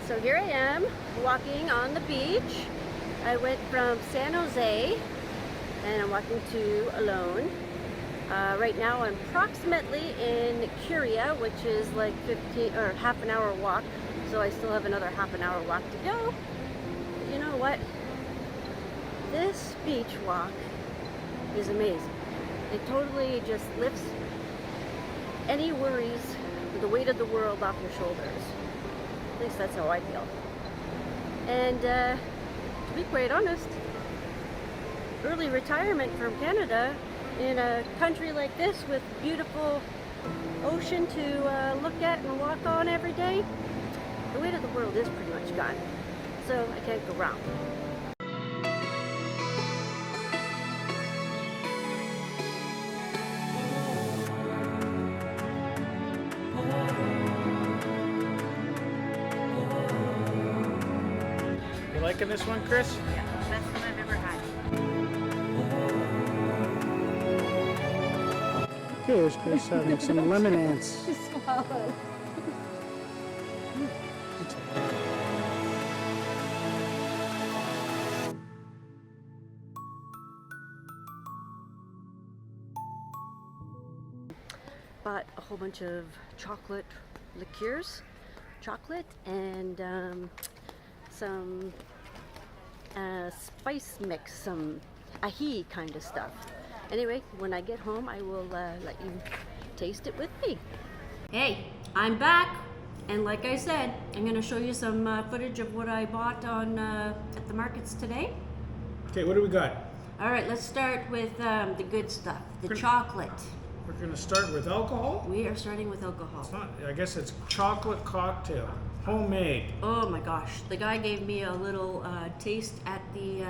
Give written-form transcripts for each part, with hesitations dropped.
So here I am walking on the beach. I went from San Jose and I'm walking to Olon. Right now I'm approximately in Curia, which is like 15 or half an hour walk. So I still have another half an hour walk to go. But you know what? This beach walk is amazing. It totally just lifts any worries, the weight of the world off your shoulders. At least that's how I feel. And to be quite honest, early retirement from Canada in a country like this with beautiful ocean to look at and walk on every day, the weight of the world is pretty much gone. So I can't go wrong. You liking this one, Chris? Yeah, best one I've ever had. Okay, there's Chris having some lemon ants. Swallow. Bought a whole bunch of chocolate liqueurs, and some spice mix, some ají kind of stuff. Anyway, when I get home, I will let you taste it with me. Hey, I'm back, and like I said, I'm going to show you some footage of what I bought on at the markets today. Okay, what do we got? All right, let's start with the good stuff, the chocolate. We're going to start with alcohol. We are starting with alcohol. It's not, I guess it's chocolate cocktail, homemade. Oh my gosh, the guy gave me a little taste at the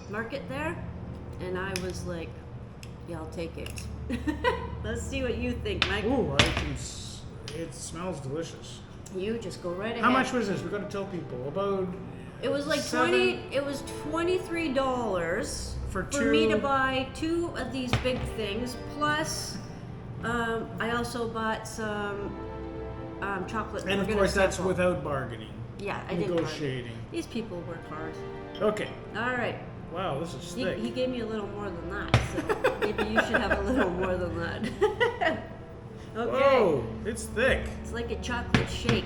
market there, and I was like, yeah, I'll take it. Let's see what you think, Mike. Ooh, it smells delicious. You just go right ahead. How much was this? We got to tell people about. It was like $23 for me to buy 2 of these big things. Plus, I also bought some chocolate. And of course, that's without bargaining. Yeah, I did. Negotiating. These people work hard. Okay. All right. Wow, this is thick. He gave me a little more than that, so maybe you should have a little more than that. Okay. Whoa, it's thick. It's like a chocolate shake.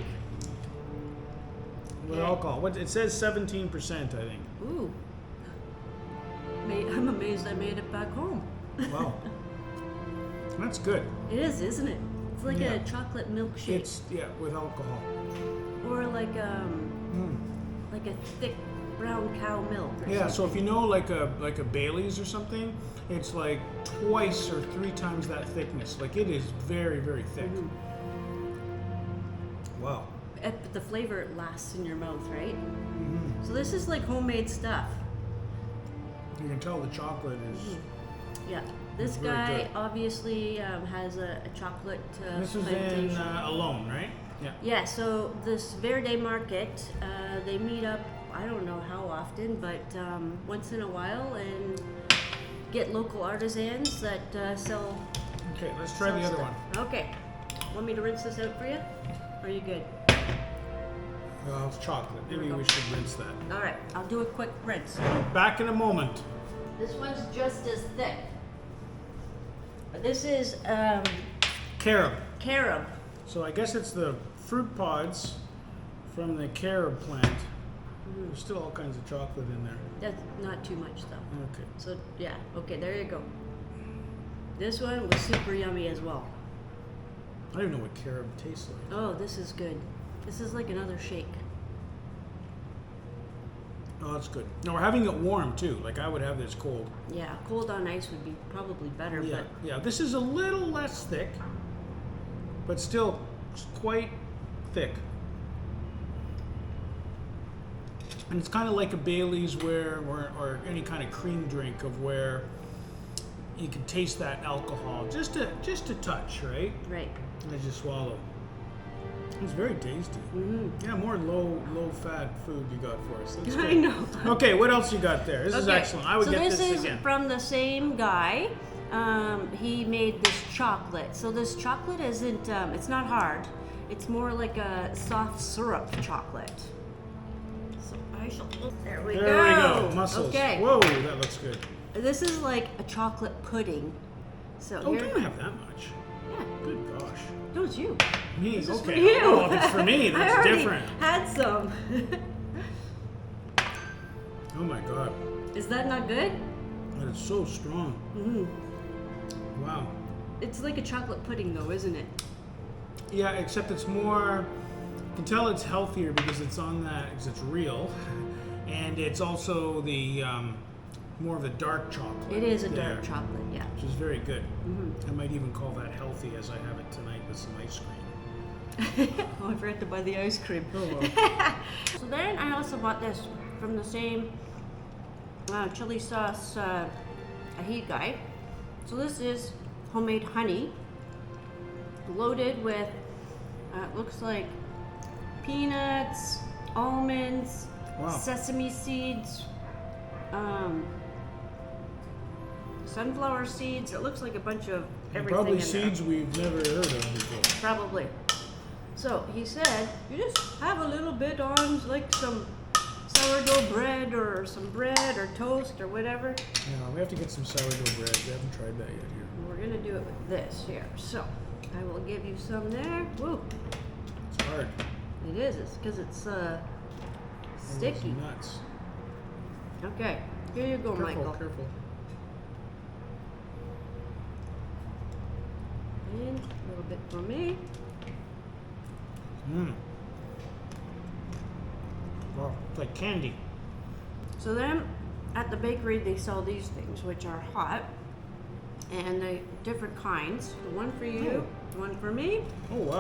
With alcohol. What it says 17%, I think. Ooh. I'm amazed I made it back home. Wow. That's good. It is, isn't it? It's like a chocolate milkshake. It's with alcohol. Or like a thick brown cow milk. Yeah, so if you know like a Bailey's or something, it's like twice or 3 times that thickness. Like it is very, very thick. Mm-hmm. Wow. But the flavor lasts in your mouth, right? Mm-hmm. So this is like homemade stuff. You can tell the chocolate is. Mm-hmm. Yeah. This very guy good. obviously has a chocolate This is plantation. in Olon, right? Yeah. Yeah, so this Verde market, they meet up, I don't know how often, but once in a while, and get local artisans that sell. Okay, let's try the other one. Okay. Want me to rinse this out for you? Or are you good? Well, it's chocolate. Here we Maybe go. we should rinse that. All right, I'll do a quick rinse. Back in a moment. This one's just as thick. This is Carob. carob. So I guess it's the fruit pods from the carob plant. There's still all kinds of chocolate in there. That's not too much though. Okay. So yeah, okay, there you go. This one was super yummy as well. I don't even know what carob tastes like. Oh, this is good. This is like another shake. Oh, that's good. No, we're having it warm too. Like I would have this cold. Yeah, cold on ice would be probably better, Yeah, but yeah. This is a little less thick, but still quite thick. And it's kind of like a Bailey's or any kind of cream drink of where you can taste that alcohol just a touch, right? right. And as you swallow. It's very tasty. Mm-hmm. Yeah, more low fat food you got for us. That's I good. know. Okay, what else you got there? This is excellent. I would so get this this is again. from the same guy. He made this chocolate. So this chocolate isn't, it's not hard. It's more like a soft syrup chocolate. So I shall. There we go. Muscles. Okay. Whoa, that looks good. This is like a chocolate pudding. So Oh, here. don't have that much. Yeah. Good gosh. No, it's you. Me, This is okay. for you. Oh, if it's for me, I that's already different. had some. Oh my god. Is that not good? That is so strong. Mm-hmm. Wow. It's like a chocolate pudding, though, isn't it? Yeah, except it's more. You can tell it's healthier because it's on that, because it's real, and it's also the more of the dark chocolate. It is a there, dark chocolate, yeah. which is very good. Mm-hmm. I might even call that healthy as I have it tonight with some ice cream. Oh, I forgot to buy the ice cream. Oh well. So then I also bought this from the same chili sauce ají guy. So this is homemade honey, loaded with, it looks like peanuts, almonds, Wow. sesame seeds, sunflower seeds. It looks like a bunch of everything Probably in seeds we've never heard of before. there. Probably. So he said, you just have a little bit on like some sourdough bread or some bread or toast or whatever. Yeah, we have to get some sourdough bread. We haven't tried that yet here. And we're gonna do it with this here. So I will give you some there. Woo, It's hard. it is. It's because it's Those sticky. nuts. Okay, here you go, Careful, Michael. careful. And a little bit for me. Mmm. Wow, it's like candy. So then at the bakery they sell these things, which are hot, and they different kinds. The one for you, one for me. Oh wow.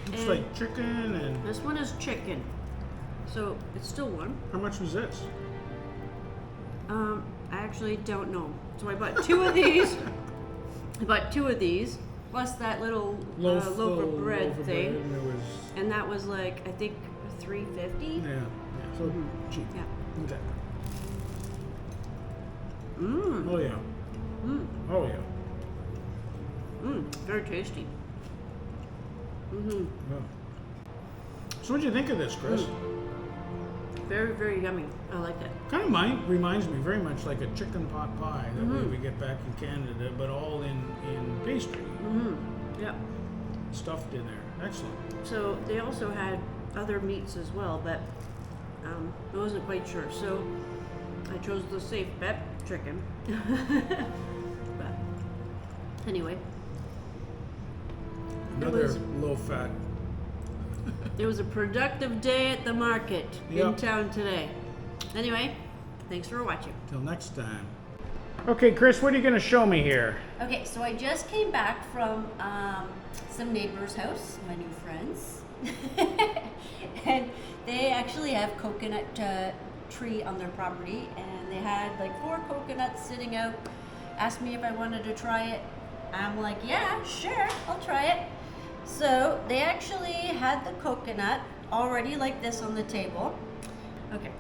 It's And- like chicken and. This one is chicken, so it's still warm. How much was this? I actually don't know. So I bought two of these. I bought two of these, plus that little loaf of bread thing, and it was, and that was like I think $3.50. yeah, so Mhm. cheap. Yeah. Okay. Mmm. Oh yeah. Mmm. Oh yeah. Mmm. Very tasty. Mhm. Yeah. So what'd you think of this, Chris? Very, very yummy. I like it. Kind of reminds me very much like a chicken pot pie that Mhm. we get back in Canada, but all in pastry, Mhm. Yep. stuffed in there. Excellent. So they also had other meats as well, but I wasn't quite sure. So I chose the safe bet, chicken. But anyway, Another was- low fat. it was a productive day at the market in Yep. town today. Anyway, thanks for watching. Till next time. Okay, Chris, what are you going to show me here? Okay, so I just came back from some neighbor's house, my new friends, and they actually have coconut tree on their property, and they had like 4 coconuts sitting out. Asked me if I wanted to try it. I'm like, yeah, sure, I'll try it. So they actually had the coconut already like this on the table. Okay.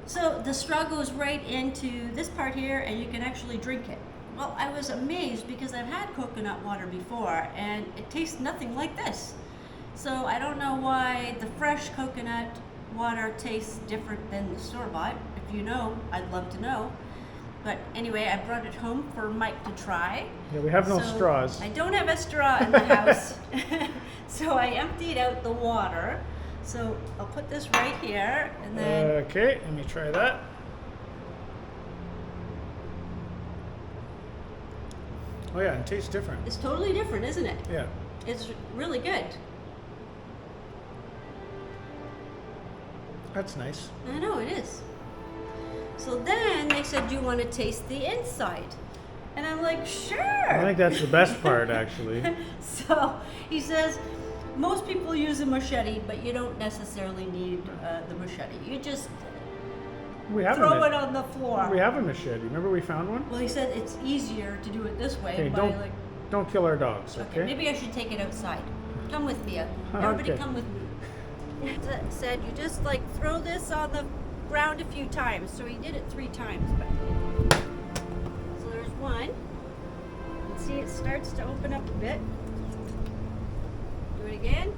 So the straw goes right into this part here and you can actually drink it. Well, I was amazed because I've had coconut water before and it tastes nothing like this. So I don't know why the fresh coconut water tastes different than the store-bought. If you know, I'd love to know. But anyway, I brought it home for Mike to try. Yeah, we have no So straws. I don't have a straw in the house. So I emptied out the water. So I'll put this right here and then Okay, let me try that. Oh yeah, it tastes different. it's totally different, isn't it? Yeah. It's really good. That's nice. I know it is. So then they said, do you want to taste the inside? And I'm like, sure. I think that's the best part, actually. So he says, most people use a machete, but you don't necessarily need the machete. You just We have throw a it on the floor. we have a machete. Remember we found one? Well, he said it's easier to do it this way. Okay, by don't kill our dogs, Okay, okay? maybe I should take it outside. Come with me. Everybody Okay. come with me. Said you just like throw this on the ground a few times. So he did it 3 times. But so there's one. And see, it starts to open up a bit. Do it again.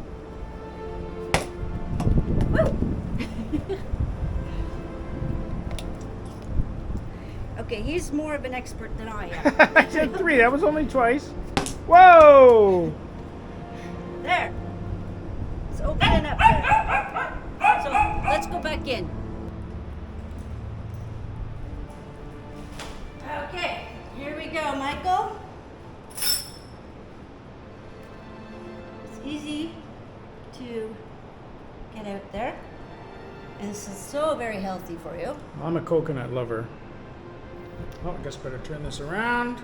He's more of an expert than I am. I said 3. That was only twice. Whoa! There. It's opening up there. So let's go back in. Okay, here we go, Michael. It's easy to get out there. And this is so very healthy for you. I'm a coconut lover. Oh, I guess better turn this around.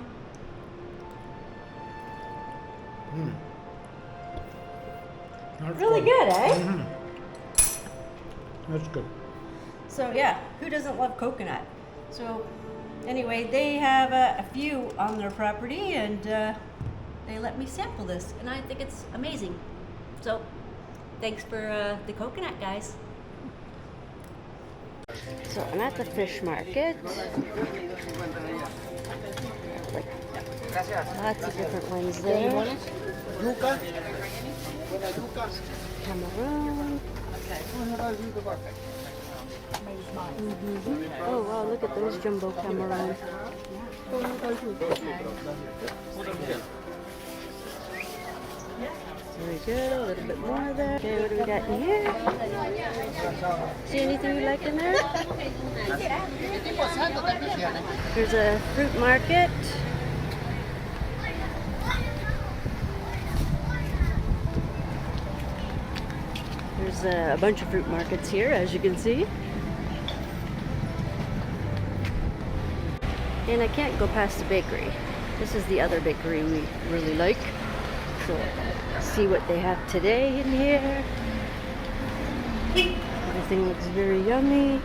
Really good, eh? Mm-hmm. That's good. So yeah, who doesn't love coconut? So anyway, they have a few on their property, and they let me sample this, and I think it's amazing. So thanks for the coconut, guys. So I'm at the fish market. Like lots of different ones there. Cameroon. Oh wow, look at those jumbo cameroon. Very good, a little bit more there. Okay, what do we got in here? See anything you like in there? There's a fruit market. There's a bunch of fruit markets here, as you can see. And I can't go past the bakery. This is the other bakery we really like. So, see what they have today in here. Everything looks very yummy.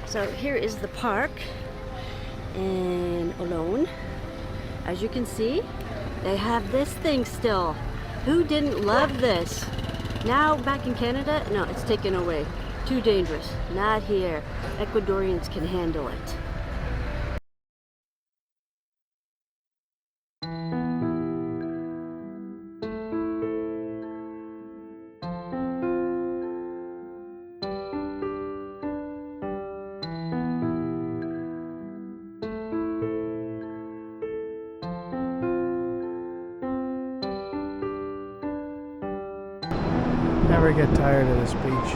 So here is the park in Olon. As you can see, they have this thing still. Who didn't love this? Now back in Canada, no, it's taken away. Too dangerous. Not here. Ecuadorians can handle it. Never get tired of this beach.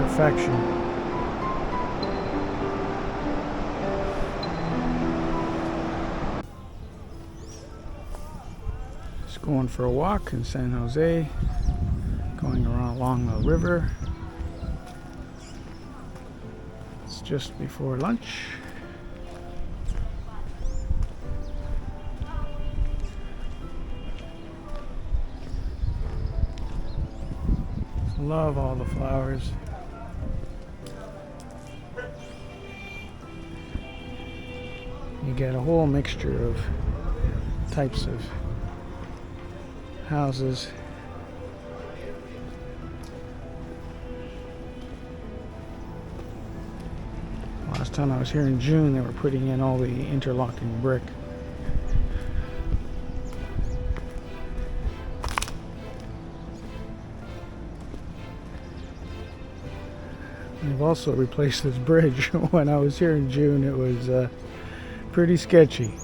Perfection. Just going for a walk in San Jose, going around along the river. It's just before lunch. Love all the flowers. You get a whole mixture of types of houses. Last time I was here in June, they were putting in all the interlocking brick. They've also replaced this bridge. When I was here in June, it was pretty sketchy.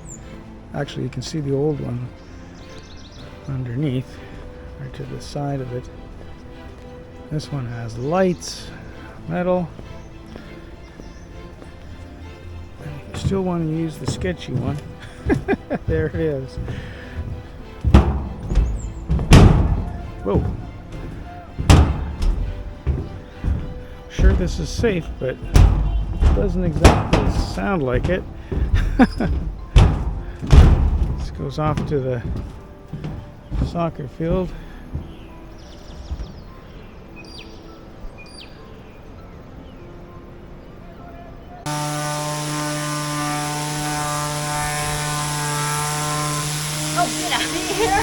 Actually, you can see the old one underneath, right to the side of it. This one has lights, metal. And you still want to use the sketchy one. There it is. Whoa. Sure, this is safe, but it doesn't exactly sound like it. This goes off to the soccer field. Oh, get out of here!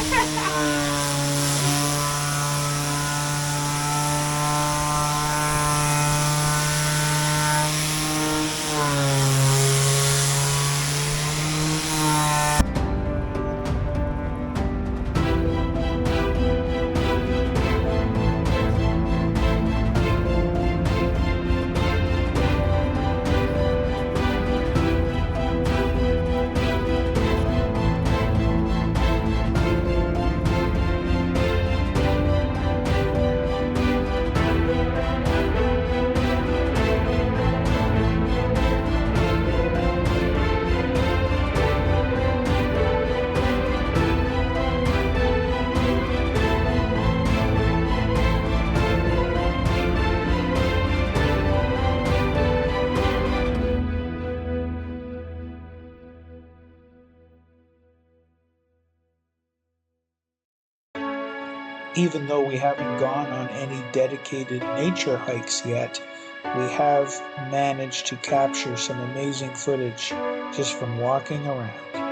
Even though we haven't gone on any dedicated nature hikes yet, we have managed to capture some amazing footage just from walking around.